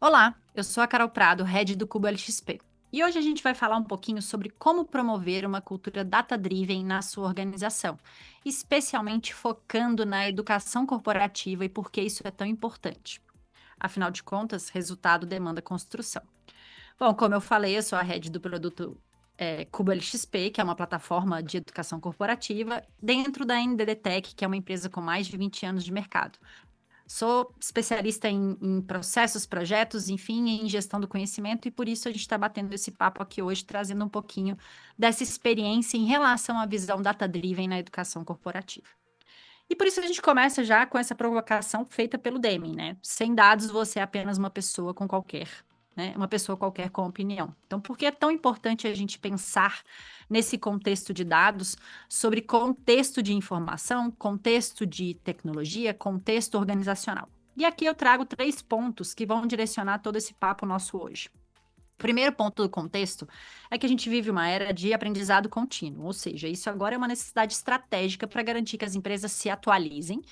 Olá, eu sou a Carol Prado, head do Cubo LXP. E hoje a gente vai falar um pouquinho sobre como promover uma cultura data-driven na sua organização, especialmente focando na educação corporativa e por que isso é tão importante. Afinal de contas, resultado demanda construção. Bom, como eu falei, eu sou a head do produto Cubo LXP, que é uma plataforma de educação corporativa, dentro da NDD Tech, que é uma empresa com mais de 20 anos de mercado. Sou especialista em processos, projetos, enfim, em gestão do conhecimento, e por isso a gente está batendo esse papo aqui hoje, trazendo um pouquinho dessa experiência em relação à visão data-driven na educação corporativa. E por isso a gente começa já com essa provocação feita pelo Deming, né? Sem dados, você é apenas uma pessoa com qualquer, né? Uma pessoa qualquer com opinião. Então, por que é tão importante a gente pensar nesse contexto de dados, sobre contexto de informação, contexto de tecnologia, contexto organizacional? E aqui eu trago 3 pontos que vão direcionar todo esse papo nosso hoje. O primeiro ponto do contexto é que a gente vive uma era de aprendizado contínuo, ou seja, isso agora é uma necessidade estratégica para garantir que as empresas se atualizem,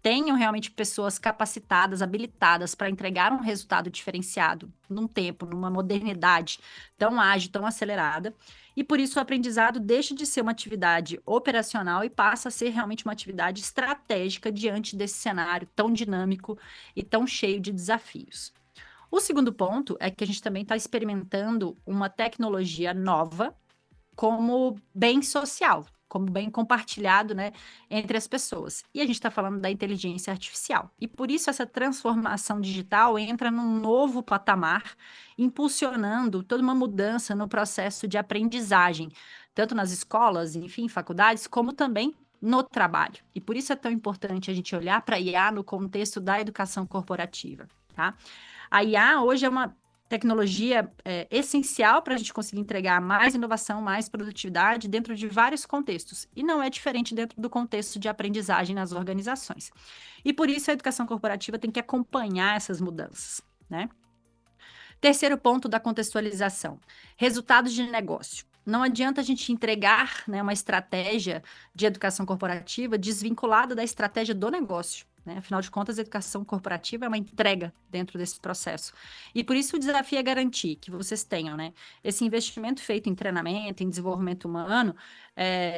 tenham realmente pessoas capacitadas, habilitadas para entregar um resultado diferenciado num tempo, numa modernidade tão ágil, tão acelerada, e por isso o aprendizado deixa de ser uma atividade operacional e passa a ser realmente uma atividade estratégica diante desse cenário tão dinâmico e tão cheio de desafios. O segundo ponto é que a gente também está experimentando uma tecnologia nova como bem social, como bem compartilhado, né, entre as pessoas. E a gente está falando da inteligência artificial. E por isso essa transformação digital entra num novo patamar, impulsionando toda uma mudança no processo de aprendizagem, tanto nas escolas, enfim, faculdades, como também no trabalho. E por isso é tão importante a gente olhar para a IA no contexto da educação corporativa, tá? A IA hoje é uma tecnologia essencial para a gente conseguir entregar mais inovação, mais produtividade dentro de vários contextos. E não é diferente dentro do contexto de aprendizagem nas organizações. E por isso a educação corporativa tem que acompanhar essas mudanças, né? Terceiro ponto da contextualização: resultados de negócio. Não adianta a gente entregar, né, uma estratégia de educação corporativa desvinculada da estratégia do negócio, né? Afinal de contas, a educação corporativa é uma entrega dentro desse processo. E por isso o desafio é garantir que vocês tenham, né, esse investimento feito em treinamento, em desenvolvimento humano,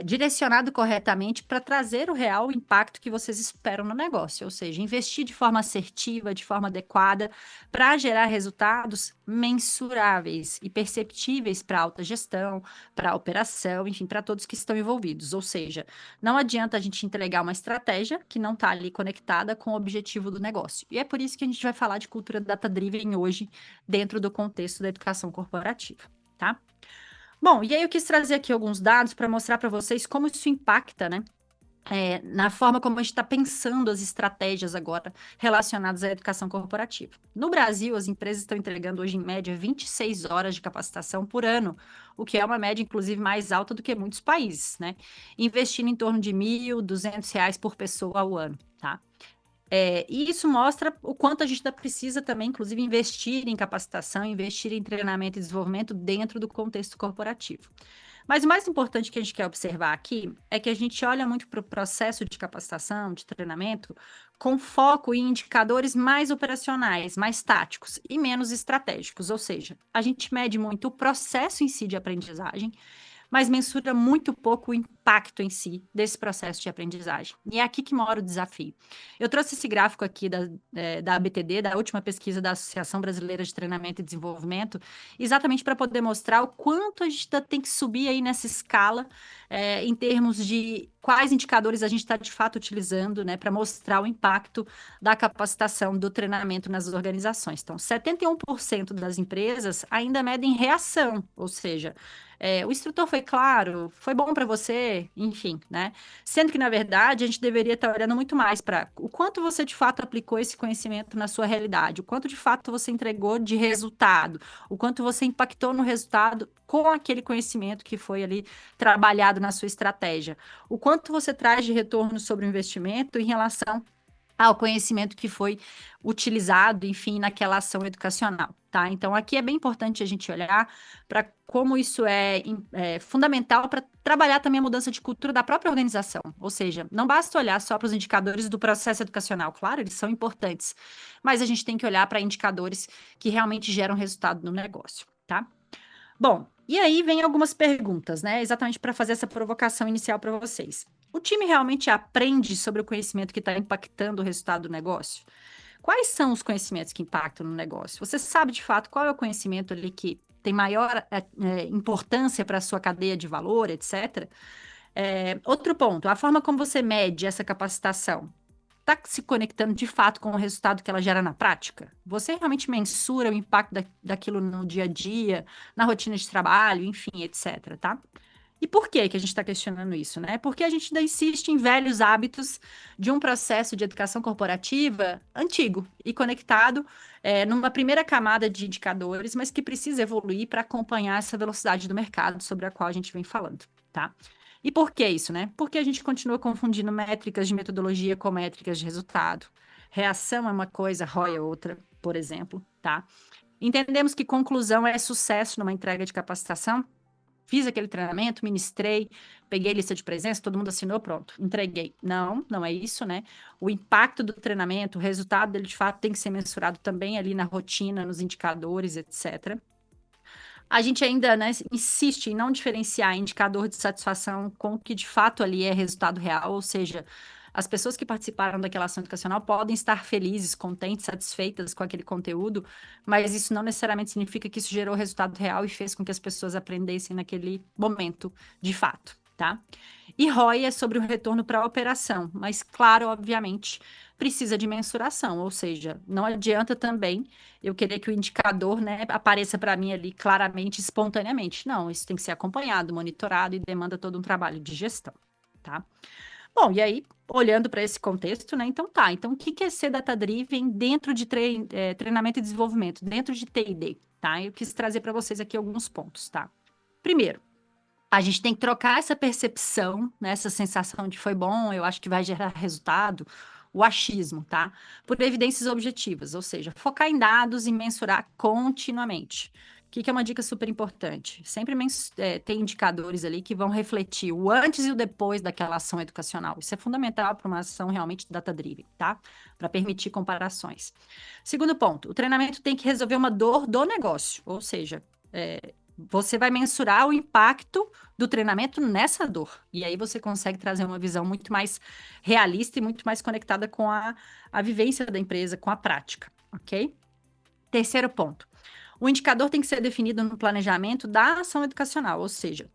direcionado corretamente para trazer o real impacto que vocês esperam no negócio, ou seja, investir de forma assertiva, de forma adequada, para gerar resultados mensuráveis e perceptíveis para a alta gestão, para a operação, enfim, para todos que estão envolvidos. Ou seja, não adianta a gente entregar uma estratégia que não está ali conectada com o objetivo do negócio. E é por isso que a gente vai falar de cultura data-driven hoje, dentro do contexto da educação corporativa, tá? Bom, e aí eu quis trazer aqui alguns dados para mostrar para vocês como isso impacta, né? Na forma como a gente está pensando as estratégias agora relacionadas à educação corporativa. No Brasil, as empresas estão entregando hoje, em média, 26 horas de capacitação por ano, o que é uma média, inclusive, mais alta do que muitos países, né? Investindo em torno de R$ 1.200 por pessoa ao ano, tá? E isso mostra o quanto a gente ainda precisa também, inclusive, investir em capacitação, investir em treinamento e desenvolvimento dentro do contexto corporativo. Mas o mais importante que a gente quer observar aqui é que a gente olha muito para o processo de capacitação, de treinamento, com foco em indicadores mais operacionais, mais táticos e menos estratégicos. Ou seja, a gente mede muito o processo em si de aprendizagem, mas mensura muito pouco o impacto em si desse processo de aprendizagem. E é aqui que mora o desafio. Eu trouxe esse gráfico aqui da ABTD, da última pesquisa da Associação Brasileira de Treinamento e Desenvolvimento, exatamente para poder mostrar o quanto a gente tem que subir aí nessa escala, em termos de quais indicadores a gente está de fato utilizando, né, para mostrar o impacto da capacitação do treinamento nas organizações. Então, 71% das empresas ainda medem reação, ou seja, o instrutor foi claro, foi bom para você, enfim, né? Sendo que, na verdade, a gente deveria estar olhando muito mais para o quanto você de fato aplicou esse conhecimento na sua realidade, o quanto de fato você entregou de resultado, o quanto você impactou no resultado com aquele conhecimento que foi ali trabalhado na sua estratégia, o quanto você traz de retorno sobre o investimento em relação ao conhecimento que foi utilizado, enfim, naquela ação educacional, tá? Então, aqui é bem importante a gente olhar para como isso é fundamental para trabalhar também a mudança de cultura da própria organização. Ou seja, não basta olhar só para os indicadores do processo educacional, claro, eles são importantes, mas a gente tem que olhar para indicadores que realmente geram resultado no negócio, tá? Bom, e aí vem algumas perguntas, né? Exatamente para fazer essa provocação inicial para vocês. O time realmente aprende sobre o conhecimento que está impactando o resultado do negócio? Quais são os conhecimentos que impactam no negócio? Você sabe de fato qual é o conhecimento ali que tem maior importância para a sua cadeia de valor, etc. Outro ponto, a forma como você mede essa capacitação está se conectando de fato com o resultado que ela gera na prática? Você realmente mensura o impacto daquilo no dia a dia, na rotina de trabalho, enfim, etc, tá? E por que a gente está questionando isso, né? Porque a gente ainda insiste em velhos hábitos de um processo de educação corporativa antigo e conectado numa primeira camada de indicadores, mas que precisa evoluir para acompanhar essa velocidade do mercado sobre a qual a gente vem falando, tá? E por que isso, né? Porque a gente continua confundindo métricas de metodologia com métricas de resultado. Reação é uma coisa, ROI é outra, por exemplo, tá? Entendemos que conclusão é sucesso numa entrega de capacitação. Fiz aquele treinamento, ministrei, peguei lista de presença, todo mundo assinou, pronto, entreguei. Não, não é isso, né? O impacto do treinamento, o resultado dele de fato tem que ser mensurado também ali na rotina, nos indicadores, etc. A gente ainda, né, insiste em não diferenciar indicador de satisfação com o que de fato ali é resultado real, ou seja, as pessoas que participaram daquela ação educacional podem estar felizes, contentes, satisfeitas com aquele conteúdo, mas isso não necessariamente significa que isso gerou resultado real e fez com que as pessoas aprendessem naquele momento, de fato, tá? E ROI é sobre o retorno para a operação, mas claro, obviamente, precisa de mensuração, ou seja, não adianta também eu querer que o indicador, né, apareça para mim ali claramente, espontaneamente. Não, isso tem que ser acompanhado, monitorado e demanda todo um trabalho de gestão, tá? Bom, e aí, olhando para esse contexto, né? Então tá. Então, o que que é ser data-driven dentro de treinamento e desenvolvimento, dentro de T&D, tá? Eu quis trazer para vocês aqui alguns pontos, tá? Primeiro, a gente tem que trocar essa percepção, né, essa sensação de foi bom, eu acho que vai gerar resultado, o achismo, tá? Por evidências objetivas, ou seja, focar em dados e mensurar continuamente. O que que é uma dica super importante? Sempre tem indicadores ali que vão refletir o antes e o depois daquela ação educacional. Isso é fundamental para uma ação realmente data-driven, tá? Para permitir comparações. Segundo ponto, o treinamento tem que resolver uma dor do negócio, ou seja, você vai mensurar o impacto do treinamento nessa dor. E aí você consegue trazer uma visão muito mais realista e muito mais conectada com a vivência da empresa, com a prática, ok? Terceiro ponto. O indicador tem que ser definido no planejamento da ação educacional, ou seja,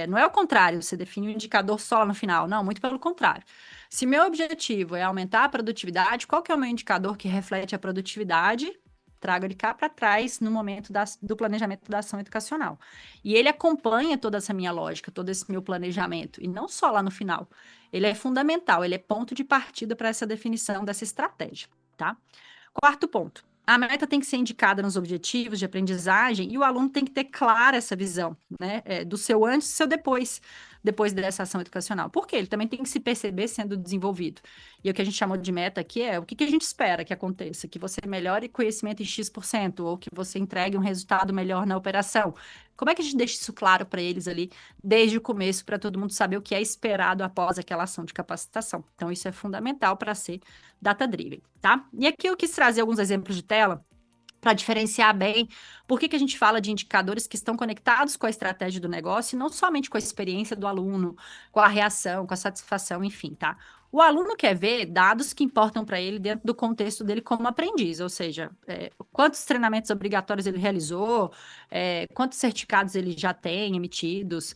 não é o contrário, você define o indicador só lá no final, não, muito pelo contrário. Se meu objetivo é aumentar a produtividade, qual que é o meu indicador que reflete a produtividade? Trago ele cá para trás no momento do planejamento da ação educacional. E ele acompanha toda essa minha lógica, todo esse meu planejamento, e não só lá no final. Ele é fundamental, ele é ponto de partida para essa definição dessa estratégia, tá? Quarto ponto. A meta tem que ser indicada nos objetivos de aprendizagem e o aluno tem que ter clara essa visão, né, do seu antes e seu depois dessa ação educacional. Por quê? Ele também tem que se perceber sendo desenvolvido. E o que a gente chamou de meta aqui é o que a gente espera que aconteça, que você melhore conhecimento em X%, ou que você entregue um resultado melhor na operação. Como é que a gente deixa isso claro para eles ali desde o começo, para todo mundo saber o que é esperado após aquela ação de capacitação? Então, isso é fundamental para ser data-driven, tá? E aqui eu quis trazer alguns exemplos de tela para diferenciar bem por que a gente fala de indicadores que estão conectados com a estratégia do negócio e não somente com a experiência do aluno, com a reação, com a satisfação, enfim, tá? O aluno quer ver dados que importam para ele dentro do contexto dele como aprendiz, ou seja, quantos treinamentos obrigatórios ele realizou, quantos certificados ele já tem emitidos,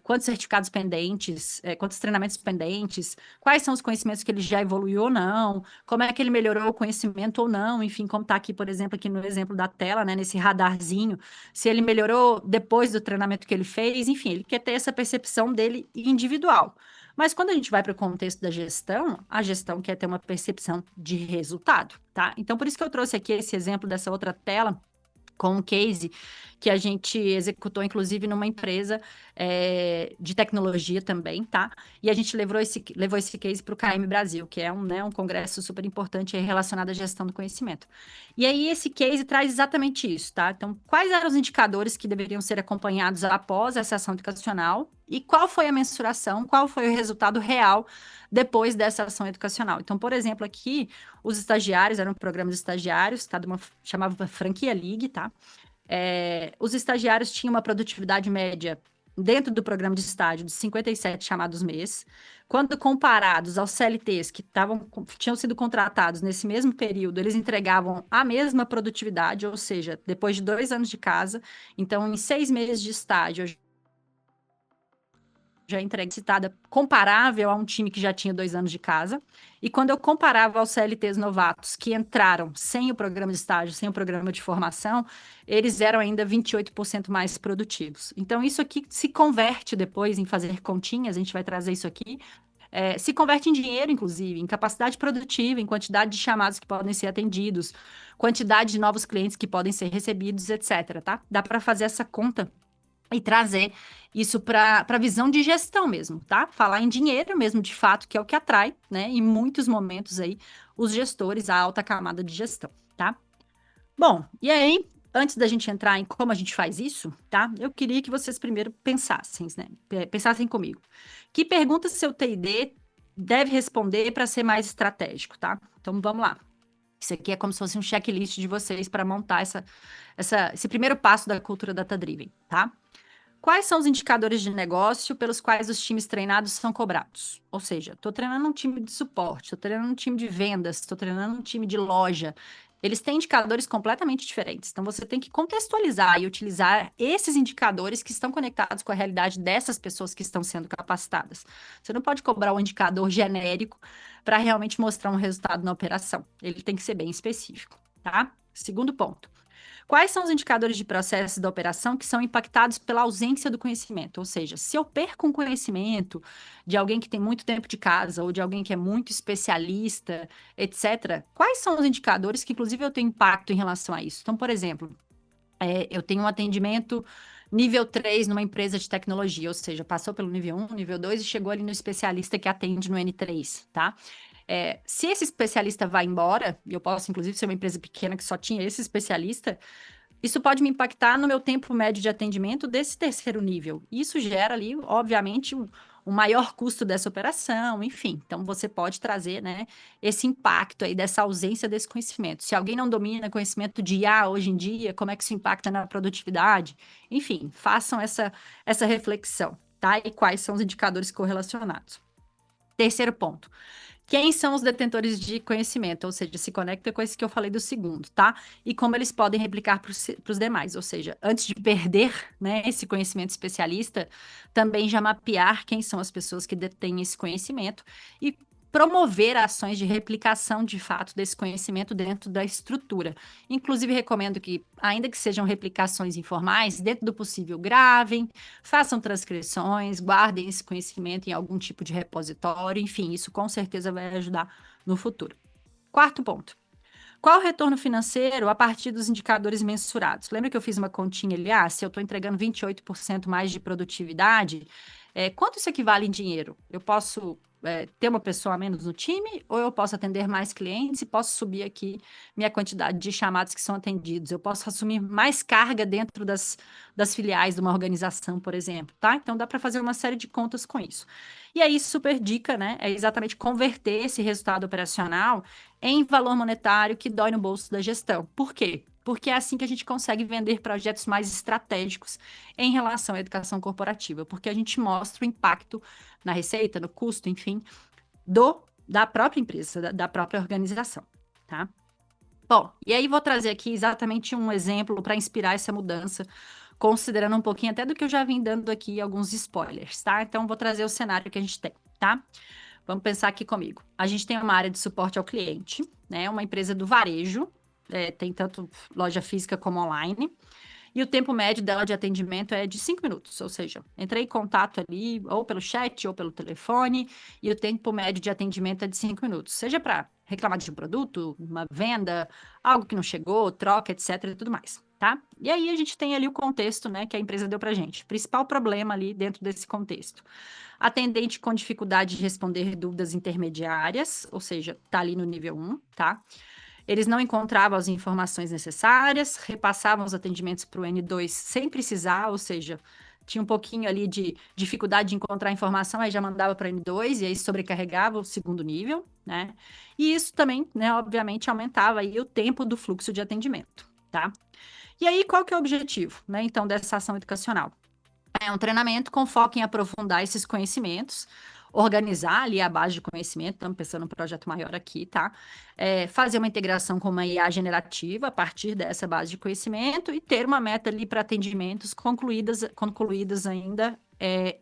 quantos certificados pendentes, quantos treinamentos pendentes, quais são os conhecimentos que ele já evoluiu ou não, como é que ele melhorou o conhecimento ou não, enfim, como está aqui, por exemplo, aqui no exemplo da tela, né, nesse radarzinho, se ele melhorou depois do treinamento que ele fez, enfim, ele quer ter essa percepção dele individual. Mas quando a gente vai para o contexto da gestão, a gestão quer ter uma percepção de resultado, tá? Então, por isso que eu trouxe aqui esse exemplo dessa outra tela, com um case que a gente executou, inclusive, numa empresa de tecnologia também, tá? E a gente levou esse case para o KM Brasil, que é um congresso super importante aí relacionado à gestão do conhecimento. E aí, esse case traz exatamente isso, tá? Então, quais eram os indicadores que deveriam ser acompanhados após essa ação educacional e qual foi a mensuração, qual foi o resultado real depois dessa ação educacional? Então, por exemplo, aqui, os estagiários, eram um programa de estagiários, tá? Chamava Franquia League, tá? Os estagiários tinham uma produtividade média dentro do programa de estágio de 57 chamados mês. Quando comparados aos CLTs que tinham sido contratados nesse mesmo período, eles entregavam a mesma produtividade, ou seja, depois de 2 anos de casa. Então, em 6 meses de estágio, já entregue citada comparável a um time que já tinha 2 anos de casa. E quando eu comparava aos CLTs novatos que entraram sem o programa de estágio, sem o programa de formação, eles eram ainda 28% mais produtivos. Então, isso aqui se converte depois em fazer continhas, a gente vai trazer isso aqui, se converte em dinheiro, inclusive, em capacidade produtiva, em quantidade de chamados que podem ser atendidos, quantidade de novos clientes que podem ser recebidos, etc, tá? Dá para fazer essa conta e trazer isso para a visão de gestão mesmo, tá? Falar em dinheiro mesmo, de fato, que é o que atrai, né? Em muitos momentos aí, os gestores, a alta camada de gestão, tá? Bom, e aí, antes da gente entrar em como a gente faz isso, tá? Eu queria que vocês primeiro pensassem, né? Pensassem comigo. Que perguntas seu TD deve responder para ser mais estratégico, tá? Então, vamos lá. Isso aqui é como se fosse um checklist de vocês para montar esse primeiro passo da cultura data-driven, tá? Quais são os indicadores de negócio pelos quais os times treinados são cobrados? Ou seja, estou treinando um time de suporte, estou treinando um time de vendas, estou treinando um time de loja. Eles têm indicadores completamente diferentes. Então, você tem que contextualizar e utilizar esses indicadores que estão conectados com a realidade dessas pessoas que estão sendo capacitadas. Você não pode cobrar um indicador genérico para realmente mostrar um resultado na operação. Ele tem que ser bem específico, tá? Segundo ponto. Quais são os indicadores de processos da operação que são impactados pela ausência do conhecimento? Ou seja, se eu perco um conhecimento de alguém que tem muito tempo de casa ou de alguém que é muito especialista, etc., quais são os indicadores que, inclusive, eu tenho impacto em relação a isso? Então, por exemplo, eu tenho um atendimento nível 3 numa empresa de tecnologia, ou seja, passou pelo nível 1, nível 2 e chegou ali no especialista que atende no N3, tá? Se esse especialista vai embora, e eu posso, inclusive, ser uma empresa pequena que só tinha esse especialista, isso pode me impactar no meu tempo médio de atendimento desse terceiro nível. Isso gera ali, obviamente, um maior custo dessa operação, enfim. Então, você pode trazer, né, esse impacto aí dessa ausência desse conhecimento. Se alguém não domina conhecimento de IA hoje em dia, como é que isso impacta na produtividade? Enfim, façam essa reflexão, tá? E quais são os indicadores correlacionados. Terceiro ponto. Quem são os detentores de conhecimento? Ou seja, se conecta com esse que eu falei do segundo, tá? E como eles podem replicar para os demais. Ou seja, antes de perder, né, esse conhecimento especialista, também já mapear quem são as pessoas que detêm esse conhecimento e promover ações de replicação de fato desse conhecimento dentro da estrutura. Inclusive, recomendo que, ainda que sejam replicações informais, dentro do possível, gravem, façam transcrições, guardem esse conhecimento em algum tipo de repositório, enfim, isso com certeza vai ajudar no futuro. Quarto ponto. Qual o retorno financeiro a partir dos indicadores mensurados? Lembra que eu fiz uma continha ali? Se eu estou entregando 28% mais de produtividade, quanto isso equivale em dinheiro? Eu posso ter uma pessoa a menos no time, ou eu posso atender mais clientes e posso subir aqui minha quantidade de chamados que são atendidos? Eu posso assumir mais carga dentro das filiais de uma organização, por exemplo, tá? Então, dá para fazer uma série de contas com isso. E aí, super dica, né? É exatamente converter esse resultado operacional em valor monetário que dói no bolso da gestão. Por quê? Porque é assim que a gente consegue vender projetos mais estratégicos em relação à educação corporativa, porque a gente mostra o impacto na receita, no custo, enfim, da própria empresa, da própria organização, tá? Bom, e aí vou trazer aqui exatamente um exemplo para inspirar essa mudança, considerando um pouquinho até do que eu já vim dando aqui alguns spoilers, tá? Então, vou trazer o cenário que a gente tem, tá? Vamos pensar aqui comigo. A gente tem uma área de suporte ao cliente, né? Uma empresa do varejo, tem tanto loja física como online. E o tempo médio dela de atendimento é de 5 minutos, ou seja, entrei em contato ali, ou pelo chat, ou pelo telefone, e o tempo médio de atendimento é de 5 minutos. Seja para reclamar de um produto, uma venda, algo que não chegou, troca, etc. e tudo mais. tá? E aí a gente tem ali o contexto, né, que a empresa deu para gente. Principal problema ali dentro desse contexto. Atendente com dificuldade de responder dúvidas intermediárias, ou seja, tá ali no nível 1, tá? Eles não encontravam as informações necessárias, repassavam os atendimentos para o N2 sem precisar, ou seja, tinha um pouquinho ali de dificuldade de encontrar informação, aí já mandava para o N2 e aí sobrecarregava o segundo nível, né? E isso também, né, obviamente, aumentava aí o tempo do fluxo de atendimento, tá? E aí, qual que é o objetivo, né, então, dessa ação educacional? É um treinamento com foco em aprofundar esses conhecimentos, organizar ali a base de conhecimento, estamos pensando num projeto maior aqui, tá? Fazer uma integração com uma IA generativa a partir dessa base de conhecimento e ter uma meta ali para atendimentos concluídas ainda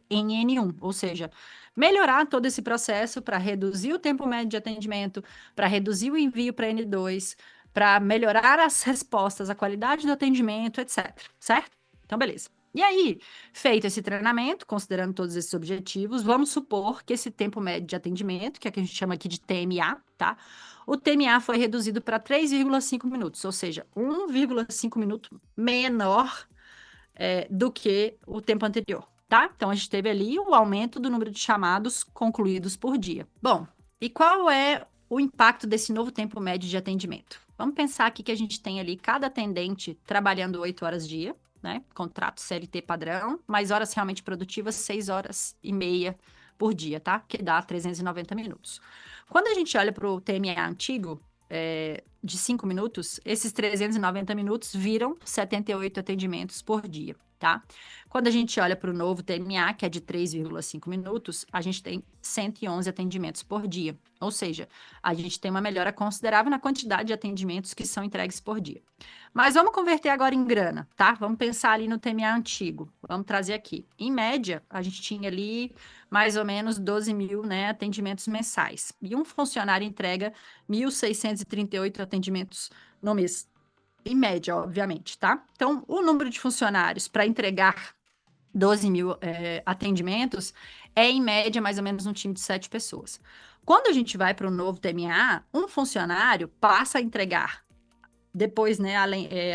em N1, ou seja, melhorar todo esse processo para reduzir o tempo médio de atendimento, para reduzir o envio para N2, para melhorar as respostas, a qualidade do atendimento, etc. Certo? Então, beleza. E aí, feito esse treinamento, considerando todos esses objetivos, vamos supor que esse tempo médio de atendimento, que é o que a gente chama aqui de TMA, tá? O TMA foi reduzido para 3,5 minutos, ou seja, 1,5 minuto menor do que o tempo anterior, tá? Então, a gente teve ali o aumento do número de chamados concluídos por dia. Bom, e qual é o impacto desse novo tempo médio de atendimento? Vamos pensar aqui que a gente tem ali cada atendente trabalhando 8 horas dia, né? Contrato CLT padrão, mais horas realmente produtivas, 6 horas e meia por dia, tá? Que dá 390 minutos. Quando a gente olha para o TMA antigo, de 5 minutos, esses 390 minutos viram 78 atendimentos por dia, tá? Quando a gente olha para o novo TMA, que é de 3,5 minutos, a gente tem 111 atendimentos por dia. Ou seja, a gente tem uma melhora considerável na quantidade de atendimentos que são entregues por dia. Mas vamos converter agora em grana, tá? Vamos pensar ali no TMA antigo. Vamos trazer aqui. Em média, a gente tinha ali mais ou menos 12 mil, né, atendimentos mensais. E um funcionário entrega 1.638 atendimentos no mês. Em média, obviamente, tá? Então, o número de funcionários para entregar 12 mil atendimentos é, em média, mais ou menos um time de 7 pessoas. Quando a gente vai para o novo TMA, um funcionário passa a entregar depois, né,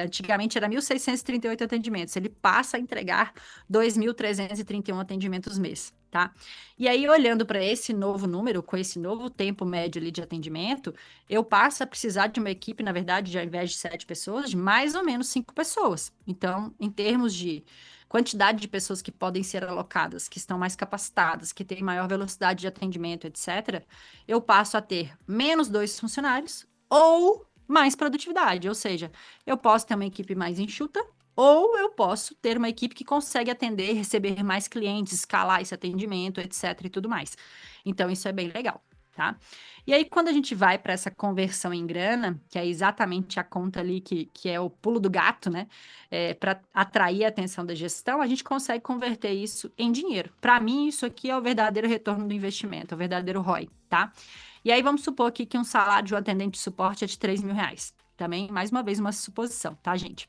antigamente era 1.638 atendimentos, ele passa a entregar 2.331 atendimentos mês, tá? E aí, olhando para esse novo número, com esse novo tempo médio ali de atendimento, eu passo a precisar de uma equipe, na verdade, de, ao invés de 7 pessoas, de mais ou menos 5 pessoas. Então, em termos de quantidade de pessoas que podem ser alocadas, que estão mais capacitadas, que têm maior velocidade de atendimento, etc., eu passo a ter menos 2 funcionários ou mais produtividade, ou seja, eu posso ter uma equipe mais enxuta, ou eu posso ter uma equipe que consegue atender, receber mais clientes, escalar esse atendimento, etc. e tudo mais. Então, isso é bem legal, tá? E aí, quando a gente vai para essa conversão em grana, que é exatamente a conta ali que é o pulo do gato, né? Para atrair a atenção da gestão, a gente consegue converter isso em dinheiro. Para mim, isso aqui é o verdadeiro retorno do investimento, o verdadeiro ROI, tá? E aí, vamos supor aqui que um salário de um atendente de suporte é de 3 mil reais. Também, mais uma vez, uma suposição, tá, gente?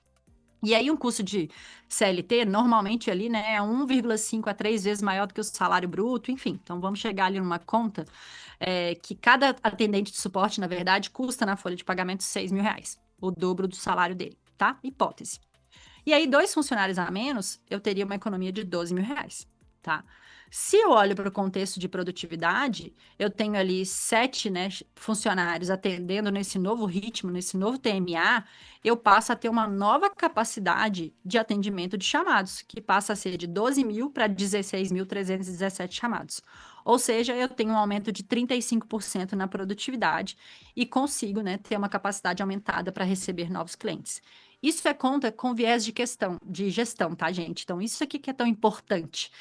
E aí, um custo de CLT, normalmente ali, né, é 1,5 a 3 vezes maior do que o salário bruto, enfim. Então, vamos chegar ali numa conta que cada atendente de suporte, na verdade, custa na folha de pagamento 6 mil reais, o dobro do salário dele, tá? Hipótese. E aí, 2 funcionários a menos, eu teria uma economia de 12 mil reais, tá? Se eu olho para o contexto de produtividade, eu tenho ali 7, né, funcionários atendendo nesse novo ritmo, nesse novo TMA, eu passo a ter uma nova capacidade de atendimento de chamados, que passa a ser de 12 mil para 16.317 chamados. Ou seja, eu tenho um aumento de 35% na produtividade e consigo, né, ter uma capacidade aumentada para receber novos clientes. Isso é conta com viés de gestão, tá, gente? Então, isso aqui que é tão importante.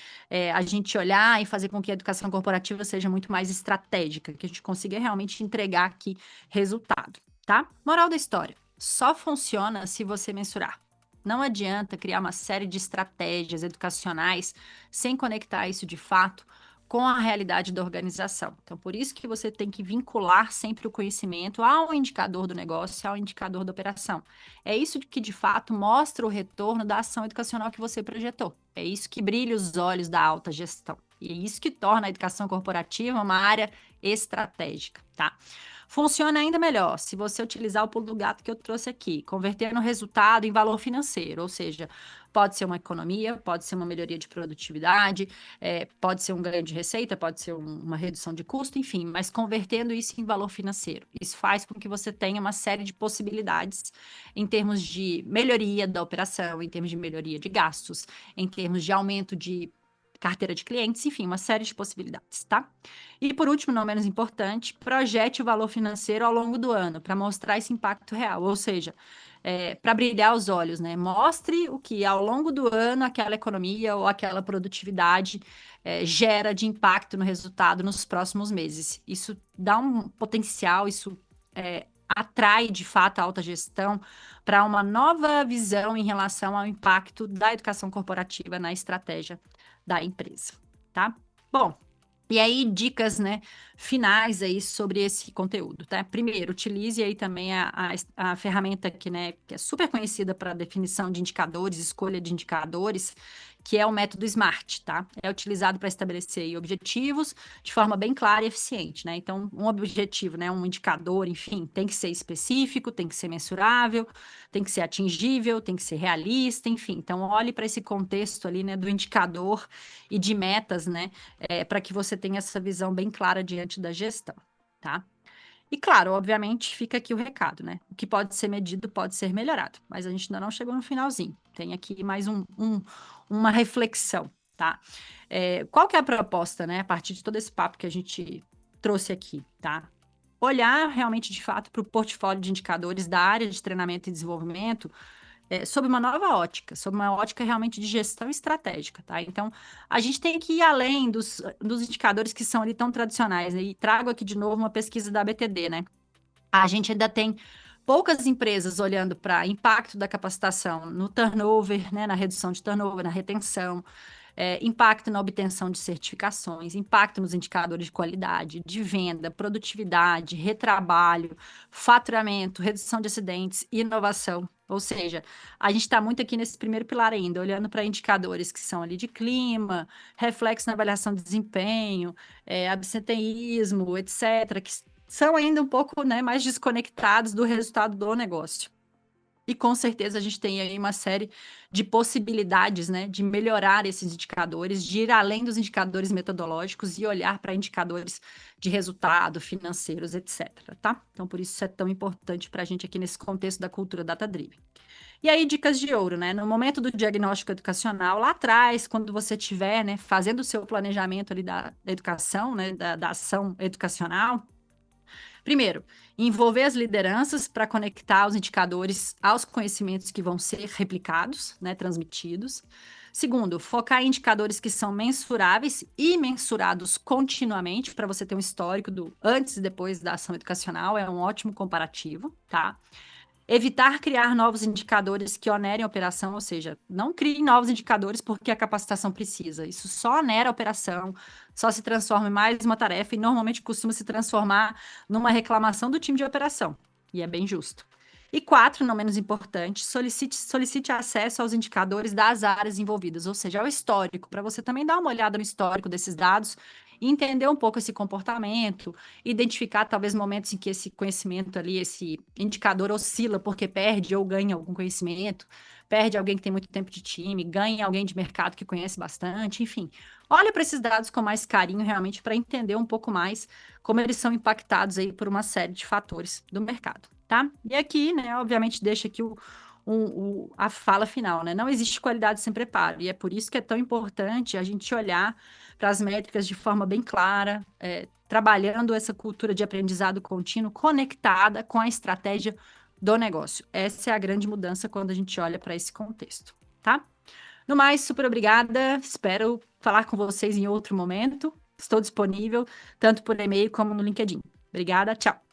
A gente olhar e fazer com que a educação corporativa seja muito mais estratégica, que a gente consiga realmente entregar aqui resultado, tá? Moral da história: só funciona se você mensurar. Não adianta criar uma série de estratégias educacionais sem conectar isso de fato com a realidade da organização. Então, por isso que você tem que vincular sempre o conhecimento ao indicador do negócio, ao indicador da operação. É isso que, de fato, mostra o retorno da ação educacional que você projetou. É isso que brilha os olhos da alta gestão. E é isso que torna a educação corporativa uma área estratégica. tá? Funciona ainda melhor se você utilizar o pulo do gato que eu trouxe aqui, convertendo o resultado em valor financeiro, ou seja, pode ser uma economia, pode ser uma melhoria de produtividade, pode ser um ganho de receita, pode ser uma redução de custo, enfim, mas convertendo isso em valor financeiro. Isso faz com que você tenha uma série de possibilidades em termos de melhoria da operação, em termos de melhoria de gastos, em termos de aumento de carteira de clientes, enfim, uma série de possibilidades, tá? E por último, não menos importante, projete o valor financeiro ao longo do ano para mostrar esse impacto real, ou seja, para brilhar os olhos, né? Mostre o que ao longo do ano aquela economia ou aquela produtividade gera de impacto no resultado nos próximos meses. Isso dá um potencial, isso atrai de fato a alta gestão para uma nova visão em relação ao impacto da educação corporativa na estratégia da empresa, tá? Bom, e aí, dicas, né, finais aí sobre esse conteúdo, tá? Primeiro, utilize aí também a ferramenta que é super conhecida para definição de indicadores, escolha de indicadores, que é o método SMART, tá? É utilizado para estabelecer aí objetivos de forma bem clara e eficiente, né? Então, um objetivo, né, um indicador, enfim, tem que ser específico, tem que ser mensurável, tem que ser atingível, tem que ser realista, enfim. Então, olhe para esse contexto ali, né, do indicador e de metas, né? Para que você tenha essa visão bem clara diante da gestão, tá? E claro, obviamente, fica aqui o recado, né? O que pode ser medido pode ser melhorado, mas a gente ainda não chegou no finalzinho. Tem aqui mais uma reflexão, tá? Qual que é a proposta, né? A partir de todo esse papo que a gente trouxe aqui, tá? Olhar realmente, de fato, para o portfólio de indicadores da área de treinamento e desenvolvimento sob uma nova ótica, sob uma ótica realmente de gestão estratégica, tá? Então, a gente tem que ir além dos indicadores que são ali tão tradicionais, né? E trago aqui de novo uma pesquisa da BTD, né? A gente ainda tem poucas empresas olhando para impacto da capacitação no turnover, né? Na redução de turnover, na retenção, impacto na obtenção de certificações, impacto nos indicadores de qualidade, de venda, produtividade, retrabalho, faturamento, redução de acidentes e inovação. Ou seja, a gente está muito aqui nesse primeiro pilar ainda, olhando para indicadores que são ali de clima, reflexo na avaliação de desempenho, absenteísmo, etc., que são ainda um pouco, né, mais desconectados do resultado do negócio. E com certeza a gente tem aí uma série de possibilidades, né, de melhorar esses indicadores, de ir além dos indicadores metodológicos e olhar para indicadores de resultado, financeiros, etc, tá? Então, por isso é tão importante para a gente aqui nesse contexto da cultura data-driven. E aí, dicas de ouro, né? No momento do diagnóstico educacional, lá atrás, quando você estiver, né, fazendo o seu planejamento ali da educação, né, da ação educacional, primeiro, envolver as lideranças para conectar os indicadores aos conhecimentos que vão ser replicados, né, transmitidos. Segundo, focar em indicadores que são mensuráveis e mensurados continuamente, para você ter um histórico do antes e depois da ação educacional, é um ótimo comparativo, tá? Evitar criar novos indicadores que onerem a operação, ou seja, não crie novos indicadores porque a capacitação precisa. Isso só onera a operação, só se transforma em mais uma tarefa e normalmente costuma se transformar numa reclamação do time de operação. E é bem justo. E quatro, não menos importante, solicite acesso aos indicadores das áreas envolvidas, ou seja, ao histórico, para você também dar uma olhada no histórico desses dados e entender um pouco esse comportamento, identificar talvez momentos em que esse conhecimento ali, esse indicador oscila porque perde ou ganha algum conhecimento, perde alguém que tem muito tempo de time, ganha alguém de mercado que conhece bastante, enfim. Olha para esses dados com mais carinho realmente para entender um pouco mais como eles são impactados aí por uma série de fatores do mercado, tá? E aqui, né, obviamente deixa aqui a fala final, né? Não existe qualidade sem preparo, e é por isso que é tão importante a gente olhar para as métricas de forma bem clara, trabalhando essa cultura de aprendizado contínuo conectada com a estratégia do negócio. Essa é a grande mudança quando a gente olha para esse contexto, tá? No mais, super obrigada. Espero falar com vocês em outro momento. Estou disponível tanto por e-mail como no LinkedIn. Obrigada, tchau.